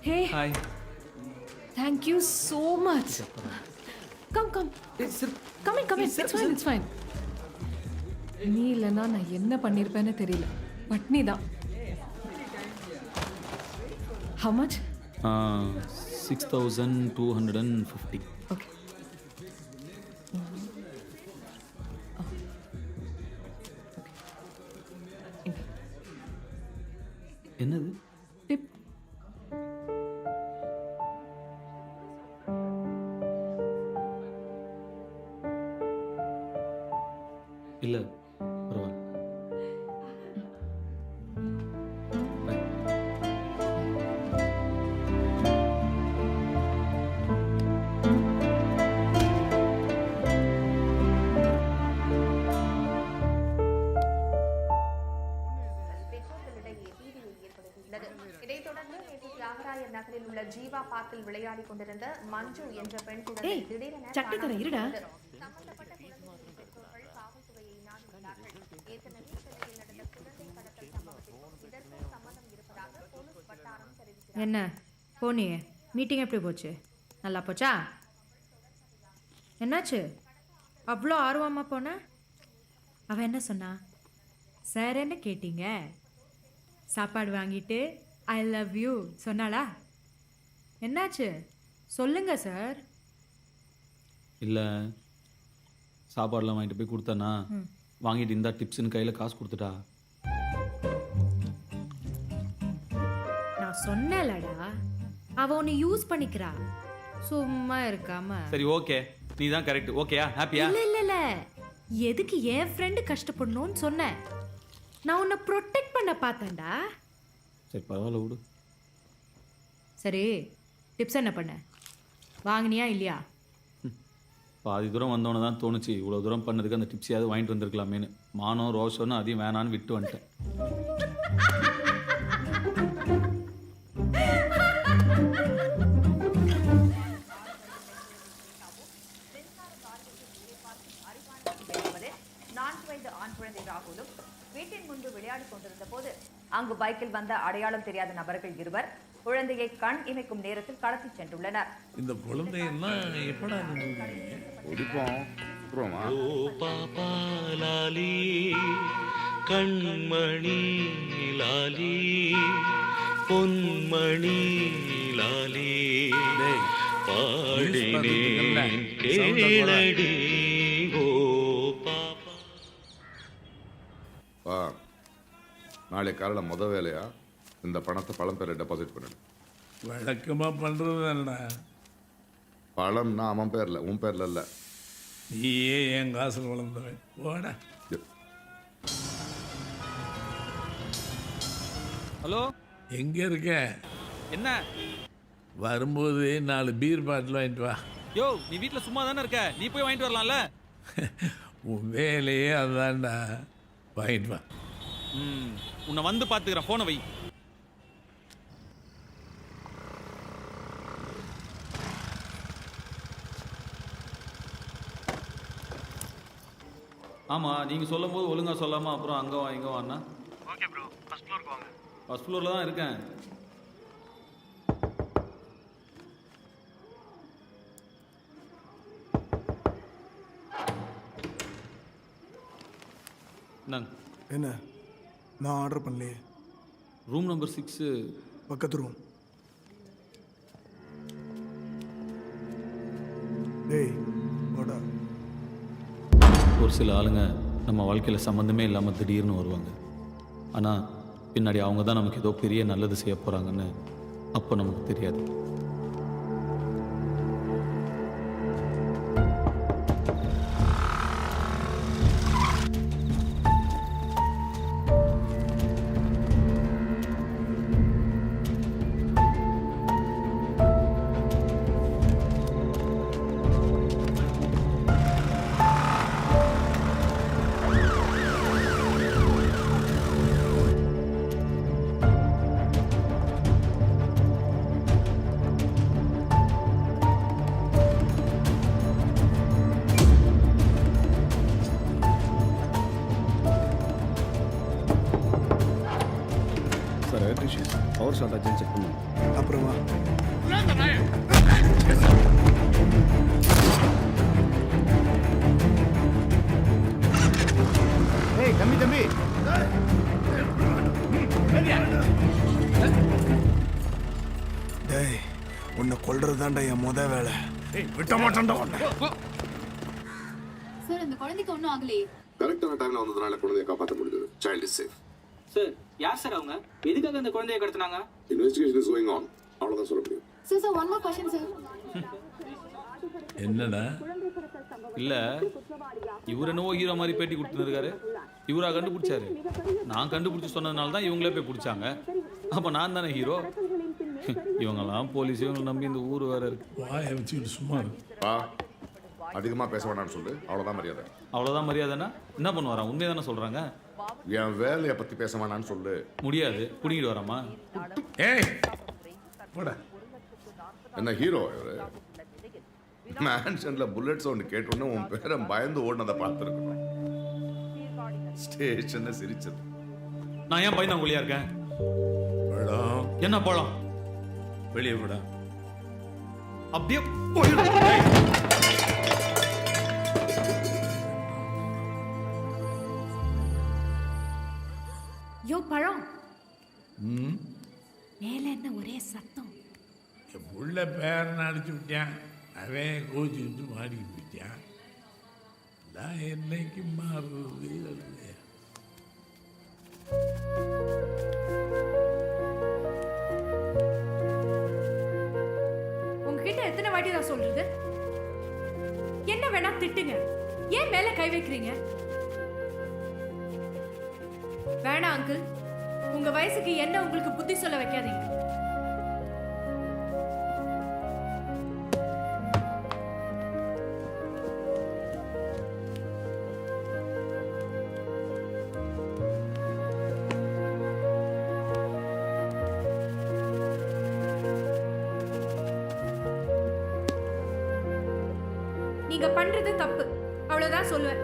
Hey, Hi. thank you so much. Come, come. Come in, come in. It's fine. நீ இல்லைன்னா நான் என்ன பண்ணியிருப்பேன்னு தெரியல. பட்னி தான். How much? 6,250. Okay. என்னது? Tip. இல்ல பரவாயில்ல. Bye. பெற்றோர்களிடையே பீதியை ஏற்படுத்தியுள்ளது. இதைத் தொடர்ந்து நேற்று தியாகராயர் நகரில் உள்ள ஜீவா பார்க்கில் விளையாடிக் கொண்டிருந்த மஞ்சு என்ற பெண் குழந்தை ஏய், திடீரென சட்டி தர இருடா. சம்பந்தப்பட்ட குழந்தையின் பெற்றோர்கள் காவல்துறையை நாடியுள்ளார்கள். ஏற்கனவே சென்னையில் நடந்த குழந்தை கடத்தல் சம்பவத்தில் இதற்கு சம்மதம் இருப்பதாக போலீஸ் வட்டாரம் தெரிவிக்கிறது. என்ன போனியே மீட்டிங் எப்படி போச்சு? நல்லா போச்சா? என்னாச்சு அவ்வளோ ஆர்வமாக போன? அவள் என்ன சொன்னா? சார் என்ன கேட்டீங்க? சாப்பாடு வாங்கிட்டு ஐ லவ் யூ சொன்னாளா? என்னாச்சு சொல்லுங்க சார். இல்ல சாப்பாடுலாம் வாங்கிட்டு போய் கொடுத்தானா, வாங்கிட்டு இந்தா டிப்ஸ்னு கையில் காசு கொடுத்துட்டா. நான் சொன்னேன்லடா, அவள் உன்னை யூஸ் பண்ணிக்கிறா. சும்மா இருக்காம. சரி ஓகே, நீ தான் கரெக்ட். ஓகேயா? ஹாப்பியா? இல்ல எதுக்கு என் ஃப்ரெண்டு கஷ்டப்படணும்னு சொன்னேன். நான் உன்னை ப்ரொடெக்ட் பண்ண பார்த்தேன்டா. சரி பரவாயில்ல விடு. சரி டிப்ஸ் என்ன பண்ண? வாங்கினியா இல்லையா? பாதி தூரம் வந்தவன தான் தோணுச்சு இவ்வளோ தூரம் பண்ணதுக்கு அந்த டிப்ஸையாவது வாங்கிட்டு வந்திருக்கலாமேனு. மானம் ரோஷம்னு அதையும் வேணான்னு விட்டு வந்துட்டேன். என்பது 4 வயது ஆண் குழந்தை ராகுலும் வீட்டின் முன்பு விளையாடிக் கொண்டிருந்த போது அங்கு பைக்கில் வந்த அடையாளம் தெரியாத நபர்கள் இருவர் குழந்தையை கண் இமைக்கும் நேரத்தில் கடத்தி சென்றுள்ளனர். இந்த குழந்தையெல்லாம் எப்படா ஒடிப்போம் விட்டுருவோமா? ஓ பாப்பா லாலி கண்மணி லாலி பொன்மணி லாலி பாடினேன் கேளடி ஓ பாப்பா. வா, நாளை காலைல முத வேலையா இந்த பணத்தை பழம் பேரை டெபாசிட் பண்ணிடு. வழக்கமாக பண்ணுறது தானடா. பழம்னா அவன் பேர்ல, உன் பேர்ல இல்ல. நீயே என் காசில் வளர்ந்தவன். போடா. ஹலோ, எங்கே இருக்க? என்ன? வரும்போது 4 பீர் பாட்டில் வாங்கிட்டு வா. யோ, நீ வீட்டில் சும்மா தானே இருக்க, நீ போய் வாங்கிட்டு வரலாம்ல. உன் வேலையே அதான்டா. வாங்கிட்டு வா. உன்னை வந்து பார்த்துக்கிறேன், ஃபோனை வை. ஆமாம், நீங்கள் சொல்லும் போது ஒழுங்காக சொல்லாமல் அப்புறம் அங்கே வா இங்கே வாண்ணா. ஓகே ப்ரோ, ஃபர்ஸ்ட் ஃப்ளோருக்கு வாங்க. ஃபர்ஸ்ட் ஃப்ளோரில் தான் இருக்கேன். இந்தாங்க. என்ன? நான் ஆர்டர் பண்ணலையே. ரூம் நம்பர் 6 பக்கத்து ரூம். டேய் போடா. ஒரு சில ஆளுங்க நம்ம வாழ்க்கையில் சம்மந்தமே இல்லாமல் திடீர்னு வருவாங்க. ஆனால் பின்னாடி அவங்க தான் நமக்கு ஏதோ பெரிய நல்லது செய்ய போகிறாங்கன்னு அப்போ நமக்கு தெரியாது. எலக்ட்ரிஷியன் பவர் ஷார்ட் ஆச்சுன்னு செக் பண்ணுவோம். அப்புறமா ஏய் தம்பி தம்பி டேய் உன்னை கொல்றது தான்டா என் வேலை. விட்ட மாட்டேன்டா உன்னை. சார் அந்த குழந்தைக்கு ஒன்றும் ஆகலையே. கரெக்டான டைம்ல வந்ததுனால குழந்தையை காப்பாற்ற முடிஞ்சது. Child is safe. சார் யார் சார் அவங்க? எதுக்காக அந்த குழந்தையை கடத்தினாங்க? Investigation is going on. அவ்வளவுதான் சொல்ல முடியும். Sir one more question sir. என்னடா இல்லை இவர் என்னவோ ஹீரோ மாதிரி பேட்டி கொடுத்துருக்காரு. இவரா கண்டுபிடிச்சாரு. நான் கண்டுபிடிச்சி சொன்னதுனால தான் இவங்களே போய் பிடிச்சாங்க. அப்போ நான் தானே ஹீரோ. இவங்கெல்லாம் போலீஸ் இவங்களை நம்பி இந்த ஊர் வேற இருக்கு. வாயை வச்சுக்கிட்டு சும்மா இருக்கு. அதிகமா பேச வேணாம்னு சொல்லு. அவ்வளவுதான் மரியாதை. அவ்வளோதான் மரியாதைன்னா என்ன பண்ணுவாரான்? உண்மையை தானே சொல்கிறாங்க. என் வேலையை பத்தி பேச வேணாம்னு சொல்லு. முடியாது, பிடிக்கிட்டு வராமா? ஏய் போடா. என்ன ஹீரோ இவரு? மேன்ஷன்ல புல்லட் சவுண்ட் கேட்டோன்னு உன் பேரை பயந்து ஓடினதை பார்த்துருக்கணும். ஸ்டேஷன்ல சிரிச்சது. நான் ஏன் பயந்தாங்குழியா இருக்கேன்? பழம் என்ன பழம்? வெளியே போடா. அப்படியே போயிடும். யோ பழம், மேல என்ன ஒரே சத்தம்? என் புள்ள பேரனை அடிச்சு விட்டான். அவன் கோச்சிக்கிட்டு மாடிக்கிட்டு போயிட்டான். நான் என்னைக்கு மாறுறது இல்லையா? உங்ககிட்ட எத்தனை வாட்டி நான் சொல்றது? என்ன வேணா திட்டுங்க, ஏன் மேல கை வைக்கிறீங்க? வேணாம் அங்கிள், உங்க வயசுக்கு என்ன உங்களுக்கு புத்தி சொல்ல வைக்காதீங்க. நீங்க பண்றது தப்பு, அவ்வளவுதான் சொல்லுவேன்.